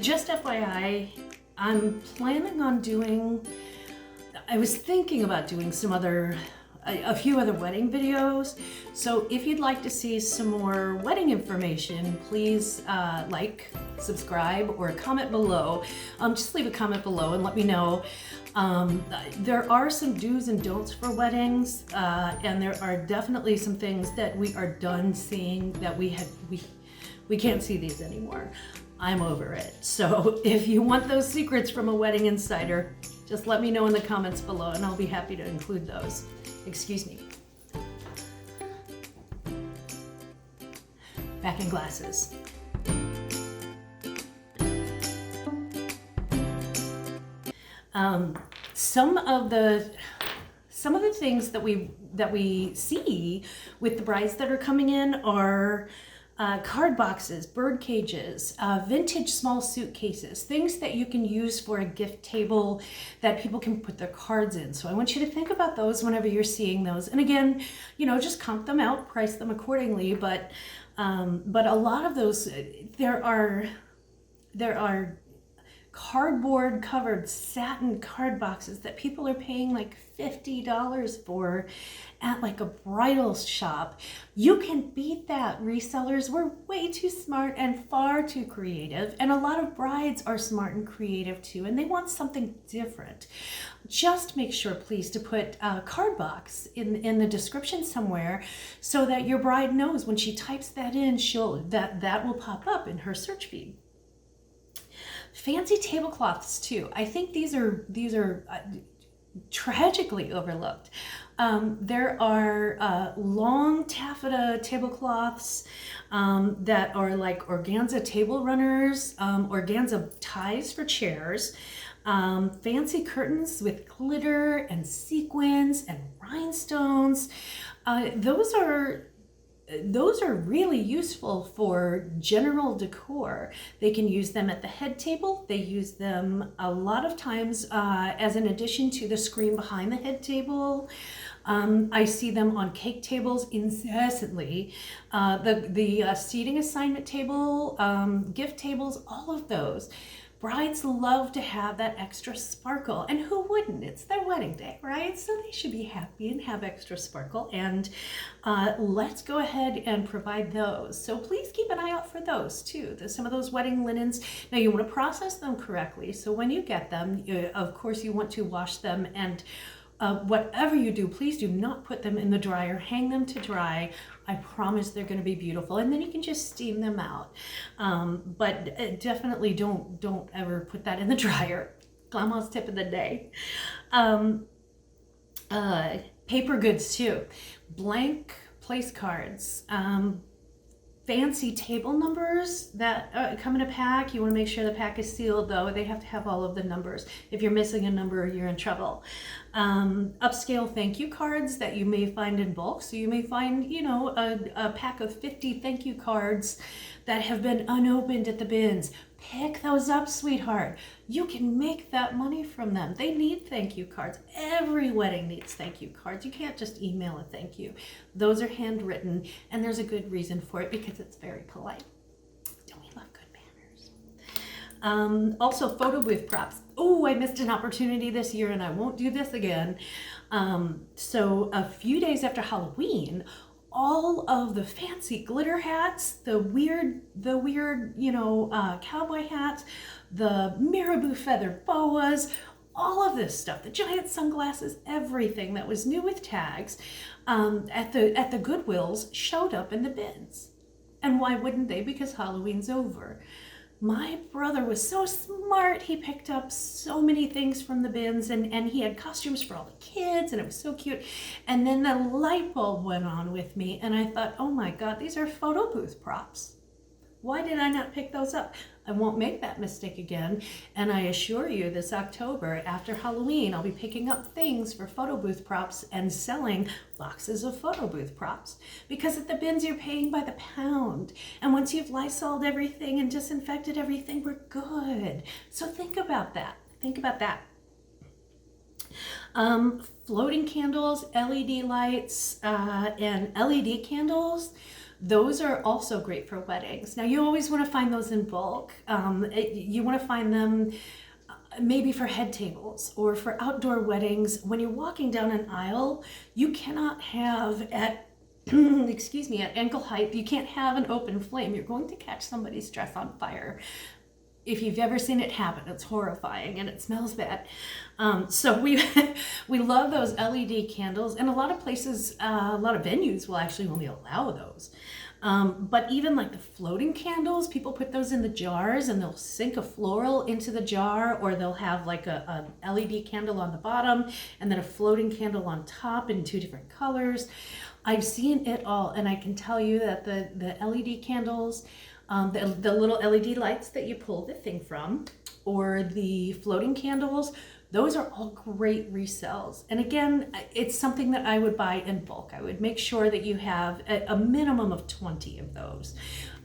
Just FYI, I'm planning on doing, I was thinking about doing a few other wedding videos. So if you'd like to see some more wedding information, please like, subscribe, or comment below. Just leave a comment below and let me know. There are some do's and don'ts for weddings, and there are definitely some things that we are done seeing that we can't see these anymore. I'm over it. So if you want those secrets from a wedding insider, just let me know in the comments below and I'll be happy to include those. Excuse me. Back in glasses. Some of the things that we see with the brides that are coming in are card boxes, bird cages, vintage small suitcases, things that you can use for a gift table that people can put their cards in. So I want you to think about those whenever you're seeing those. And again, just comp them out, price them accordingly. But a lot of those, there are cardboard covered satin card boxes that people are paying like $50 for at like a bridal shop. You can beat that. Resellers were way too smart and far too creative, and a lot of brides are smart and creative too, and they want something different. Just make sure, please, to put a card box in the description somewhere so that your bride knows when she types that in, that will pop up in her search feed. Fancy tablecloths too. I think these are tragically overlooked. There are long taffeta tablecloths that are like organza table runners, organza ties for chairs, fancy curtains with glitter and sequins and rhinestones. Those are really useful for general decor. They can use them at the head table. They use them a lot of times as an addition to the screen behind the head table. I see them on cake tables incessantly. The seating assignment table, gift tables, all of those. Brides love to have that extra sparkle, and who wouldn't? It's their wedding day, right? So they should be happy and have extra sparkle, and let's go ahead and provide those. So please keep an eye out for those too. Some of those wedding linens. Now you want to process them correctly. So when you get them, of course you want to wash them, and whatever you do, please do not put them in the dryer. Hang them to dry. I promise they're going to be beautiful, and then you can just steam them out. But definitely don't ever put that in the dryer. Glamma'z tip of the day. Paper goods too. Blank place cards. Fancy table numbers that come in a pack. You want to make sure the pack is sealed though. They have to have all of the numbers. If you're missing a number, you're in trouble. Upscale thank you cards that you may find in bulk. So you may find, a pack of 50 thank you cards that have been unopened at the bins. Pick those up, sweetheart. You can make that money from them. They need thank you cards. Every wedding needs thank you cards. You can't just email a thank you. Those are handwritten, and there's a good reason for it because it's very polite. Don't we love good manners? Also, photo booth props. Oh, I missed an opportunity this year, and I won't do this again. So a few days after Halloween, all of the fancy glitter hats, the weird, cowboy hats, the marabou feather boas, all of this stuff, the giant sunglasses, everything that was new with tags, at the Goodwills showed up in the bins. And why wouldn't they? Because Halloween's over. My brother was so smart. He picked up so many things from the bins, and he had costumes for all the kids, and it was so cute. And then the light bulb went on with me, and I thought, oh my God, these are photo booth props. Why did I not pick those up? I won't make that mistake again. And I assure you, this October, after Halloween, I'll be picking up things for photo booth props and selling boxes of photo booth props. Because at the bins, you're paying by the pound. And once you've Lysoled everything and disinfected everything, we're good. So think about that. Think about that. Floating candles, LED lights, and LED candles. Those are also great for weddings. Now you always want to find those in bulk. You want to find them maybe for head tables or for outdoor weddings. When you're walking down an aisle, you cannot have at excuse me, at ankle height, you can't have an open flame. You're going to catch somebody's dress on fire. If you've ever seen it happen, it's horrifying and it smells bad. So we love those LED candles, and a lot of places, a lot of venues will actually only allow those. But even like the floating candles, people put those in the jars and they'll sink a floral into the jar, or they'll have like a LED candle on the bottom and then a floating candle on top in 2 different colors. I've seen it all, and I can tell you that the LED candles, the little LED lights that you pull the thing from, or the floating candles, those are all great resells. And again, it's something that I would buy in bulk. I would make sure that you have a minimum of 20 of those.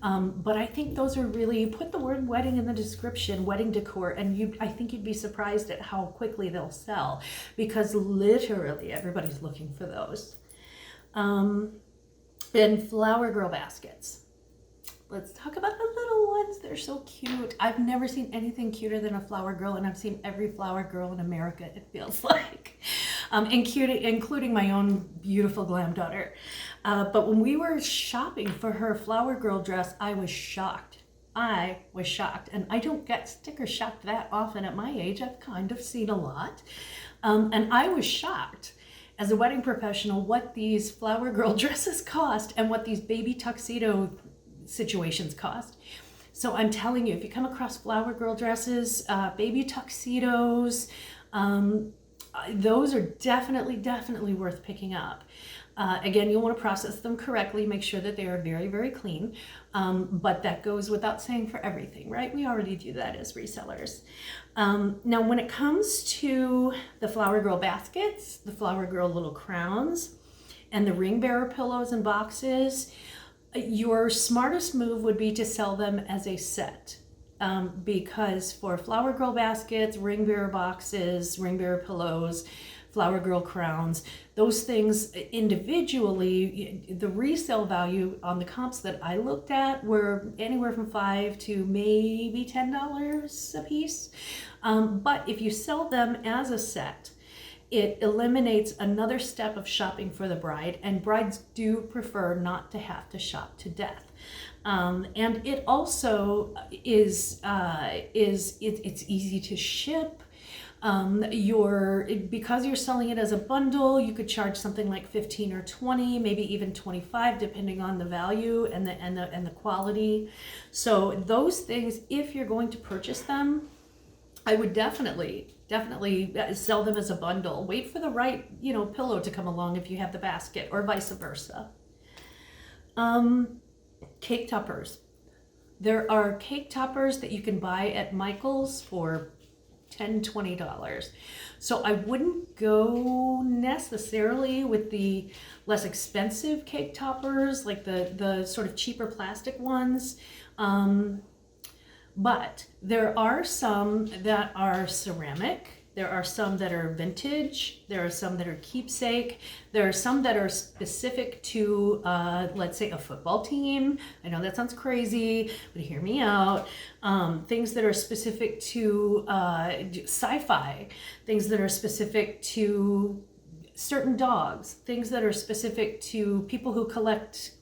But I think those are really, put the word wedding in the description, wedding decor, and I think you'd be surprised at how quickly they'll sell, because literally everybody's looking for those. And flower girl baskets. Let's talk about the little ones. They're so cute. I've never seen anything cuter than a flower girl, and I've seen every flower girl in America, it feels like, including my own beautiful glam daughter. But when we were shopping for her flower girl dress, I was shocked. And I don't get sticker shocked that often at my age. I've kind of seen a lot. And I was shocked as a wedding professional what these flower girl dresses cost and what these baby tuxedo situations cost. So I'm telling you, if you come across flower girl dresses, baby tuxedos, those are definitely worth picking up. Again, you'll want to process them correctly, make sure that they are very, very clean. But that goes without saying for everything, right? We already do that as resellers. Now, when it comes to the flower girl baskets, the flower girl little crowns, and the ring bearer pillows and boxes, your smartest move would be to sell them as a set. Because for flower girl baskets, ring bearer boxes, ring bearer pillows, flower girl crowns, those things individually, the resale value on the comps that I looked at were anywhere from $5 to maybe $10 a piece. But if you sell them as a set, it eliminates another step of shopping for the bride, and brides do prefer not to have to shop to death. And it also is it's easy to ship. Because you're selling it as a bundle, you could charge something like 15 or 20, maybe even 25, depending on the value and the quality. So those things, if you're going to purchase them, I would definitely sell them as a bundle. Wait for the right, pillow to come along if you have the basket, or vice versa. Cake toppers. There are cake toppers that you can buy at Michael's for $10, $20. So I wouldn't go necessarily with the less expensive cake toppers, like the sort of cheaper plastic ones. But there are some that are ceramic. There are some that are vintage. There are some that are keepsake. There are some that are specific to, let's say, a football team. I know that sounds crazy, but hear me out. Things that are specific to sci-fi. Things that are specific to certain dogs. Things that are specific to people who collect,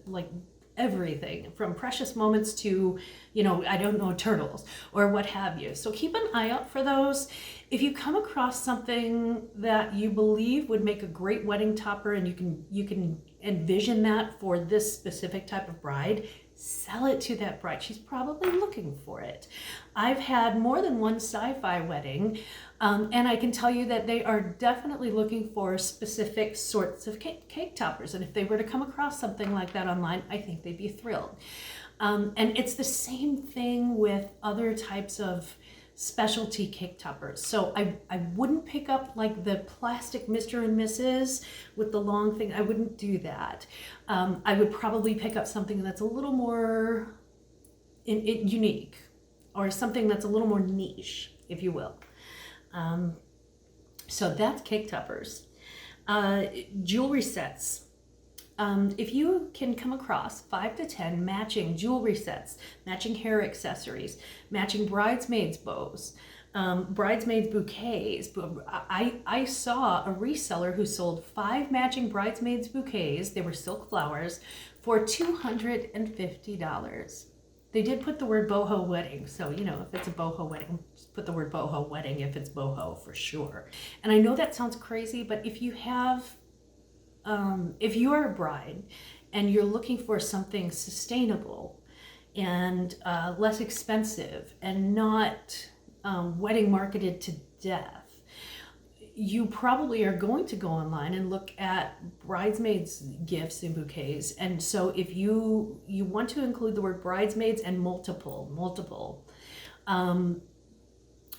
like, everything from precious moments to, I don't know, turtles or what have you. So keep an eye out for those. If you come across something that you believe would make a great wedding topper, and you can envision that for this specific type of bride, sell it to that bride. She's probably looking for it. I've had more than one sci-fi wedding, and I can tell you that they are definitely looking for specific sorts of cake toppers. And if they were to come across something like that online, I think they'd be thrilled. And it's the same thing with other types of specialty cake toppers. So I wouldn't pick up like the plastic Mr. and Mrs. with the long thing. I wouldn't do that. I would probably pick up something that's a little more unique, or something that's a little more niche, if you will. So that's cake toppers. Jewelry sets. if you can come across 5 to 10 matching jewelry sets, matching hair accessories, matching bridesmaids bows, bridesmaids bouquets. I saw a reseller who sold 5 matching bridesmaids bouquets. They were silk flowers for $250. They did put the word boho wedding, so you know, if it's a boho wedding, just put the word boho wedding if it's boho for sure. And I know that sounds crazy, but if you have, if you are a bride and you're looking for something sustainable and less expensive and not wedding marketed to death, you probably are going to go online and look at bridesmaids gifts and bouquets. And so if you want to include the word bridesmaids and multiple, I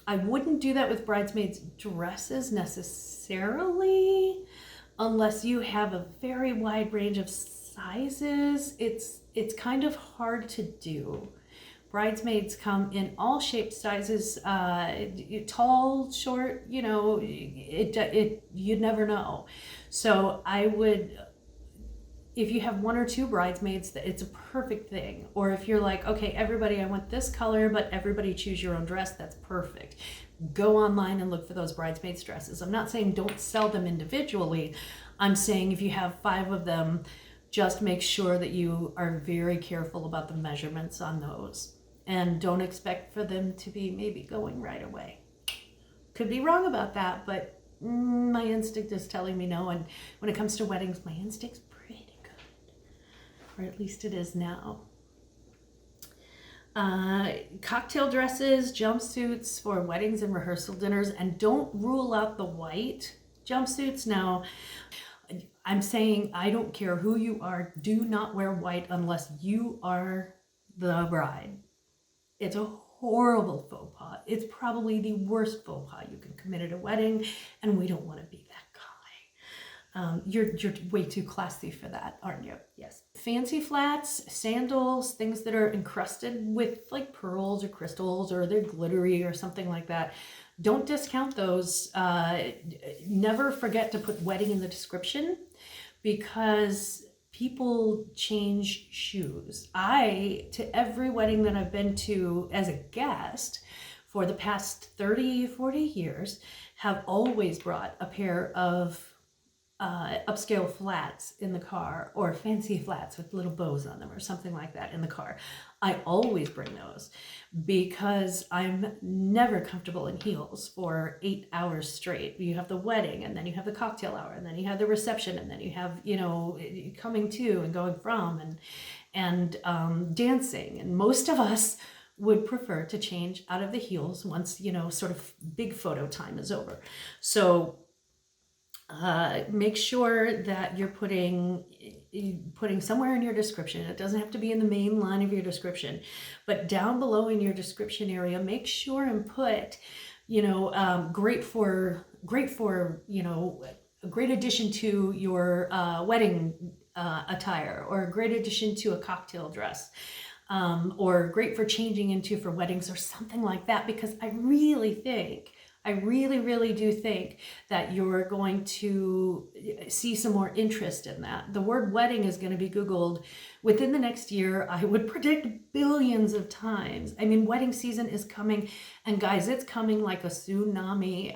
wouldn't do that with bridesmaids dresses necessarily, unless you have a very wide range of sizes. It's kind of hard to do. Bridesmaids come in all shapes, sizes, tall, short, you know, you'd never know. So I would, if you have 1 or 2 bridesmaids, it's a perfect thing. Or if you're like, okay, everybody, I want this color, but everybody choose your own dress, that's perfect. Go online and look for those bridesmaids dresses. I'm not saying don't sell them individually. I'm saying if you have 5 of them, just make sure that you are very careful about the measurements on those. And don't expect for them to be maybe going right away. Could be wrong about that, but my instinct is telling me no. And when it comes to weddings, my instinct's pretty good. Or at least it is now. Cocktail dresses, jumpsuits for weddings and rehearsal dinners. And don't rule out the white jumpsuits. Now, I'm saying I don't care who you are. Do not wear white unless you are the bride. It's a horrible faux pas. It's probably the worst faux pas you can commit at a wedding, and we don't want to be that guy. You're way too classy for that, aren't you? Yes. Fancy flats, sandals, things that are encrusted with like pearls or crystals, or they're glittery or something like that. Don't discount those. Never forget to put wedding in the description, because people change shoes. To every wedding that I've been to as a guest for the past 30, 40 years, have always brought a pair of upscale flats in the car, or fancy flats with little bows on them or something like that in the car. I always bring those because I'm never comfortable in heels for 8 hours straight. You have the wedding, and then you have the cocktail hour, and then you have the reception, and then you have, you know, coming to and going from and dancing. And most of us would prefer to change out of the heels once, you know, sort of big photo time is over. So make sure that you're putting somewhere in your description. It doesn't have to be in the main line of your description, but down below in your description area, make sure and put, you know, great for, you know, a great addition to your wedding attire, or a great addition to a cocktail dress, or great for changing into for weddings, or something like that, because I really do think that you're going to see some more interest in that. The word wedding is going to be Googled within the next year. I would predict billions of times. I mean, wedding season is coming, and guys, it's coming like a tsunami.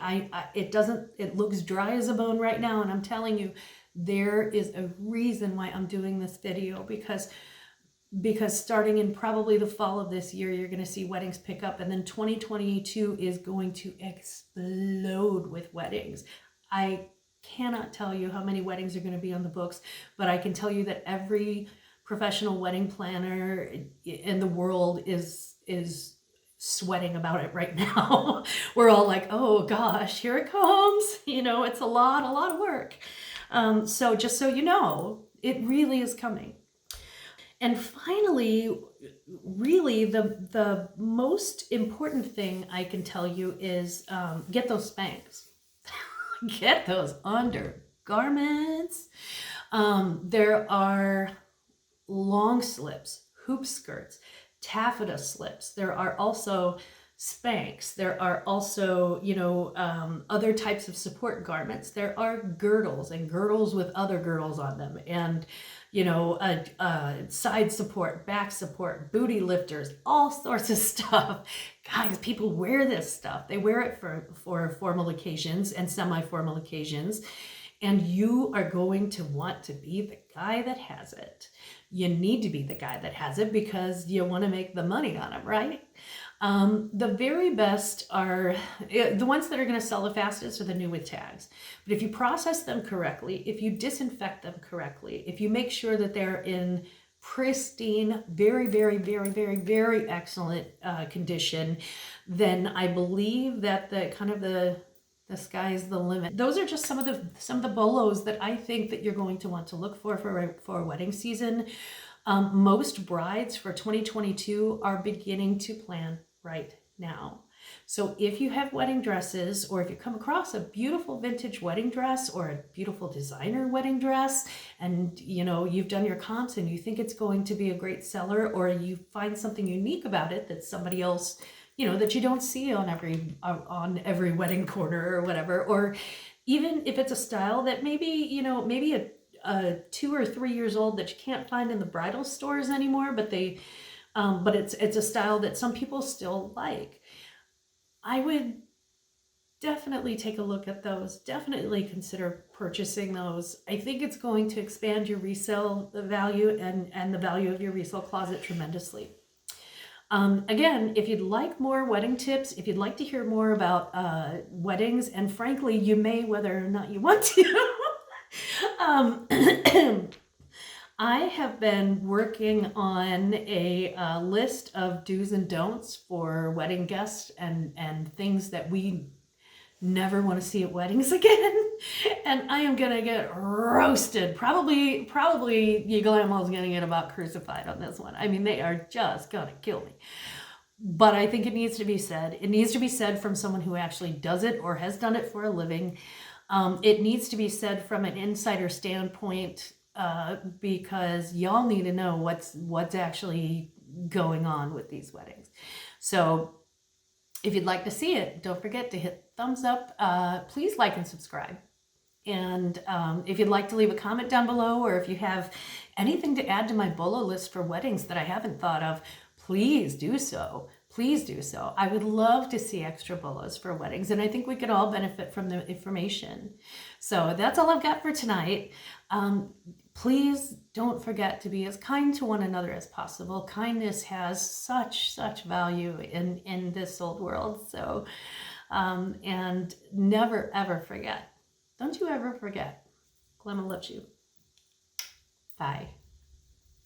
It looks dry as a bone right now, and I'm telling you, there is a reason why I'm doing this video, because starting in probably the fall of this year, you're going to see weddings pick up, and then 2022 is going to explode with weddings. I cannot tell you how many weddings are going to be on the books, but I can tell you that every professional wedding planner in the world is sweating about it right now. We're all like, oh gosh, here it comes. You know, it's a lot of work. So just so you know, it really is coming. And finally, really the most important thing I can tell you is get those Spanx. Get those undergarments. There are long slips, hoop skirts, taffeta slips. There are also Spanx. There are also, other types of support garments. There are girdles and girdles with other girdles on them, and side support, back support, booty lifters, all sorts of stuff. Guys, people wear this stuff. They wear it for formal occasions and semi-formal occasions, and you are going to want to be the guy that has it. You need to be the guy that has it because you want to make the money on them, right? The very best are, the ones that are going to sell the fastest are the new with tags. But if you process them correctly, if you disinfect them correctly, if you make sure that they're in pristine, very, very, very, very, very excellent condition, then I believe that the sky's the limit. Those are just some of the bolos that I think that you're going to want to look for wedding season. Most brides for 2022 are beginning to plan right now. So if you have wedding dresses, or if you come across a beautiful vintage wedding dress or a beautiful designer wedding dress, and you've done your comps and you think it's going to be a great seller, or you find something unique about it that somebody else, that you don't see on every wedding corner or whatever, or even if it's a style that maybe a 2 or 3 years old that you can't find in the bridal stores anymore, but it's a style that some people still like. I would definitely take a look at those. Definitely consider purchasing those. I think it's going to expand your resale value and the value of your resale closet tremendously. Again, if you'd like more wedding tips, if you'd like to hear more about weddings, and frankly, you may whether or not you want to, I have been working on a list of do's and don'ts for wedding guests and things that we never want to see at weddings again. And I am gonna get roasted. Probably you Glamma'z gonna get about crucified on this one. I mean, they are just gonna kill me. But I think it needs to be said. It needs to be said from someone who actually does it or has done it for a living. It needs to be said from an insider standpoint, because y'all need to know what's actually going on with these weddings. So if you'd like to see it, don't forget to hit thumbs up. Please like and subscribe. And if you'd like to leave a comment down below, or if you have anything to add to my bolo list for weddings that I haven't thought of, please do so. Please do so. I would love to see extra bolos for weddings, and I think we could all benefit from the information. So that's all I've got for tonight. Please don't forget to be as kind to one another as possible. Kindness has such value in this old world. So, and never ever forget. Don't you ever forget. Glamma'z loves you. Bye.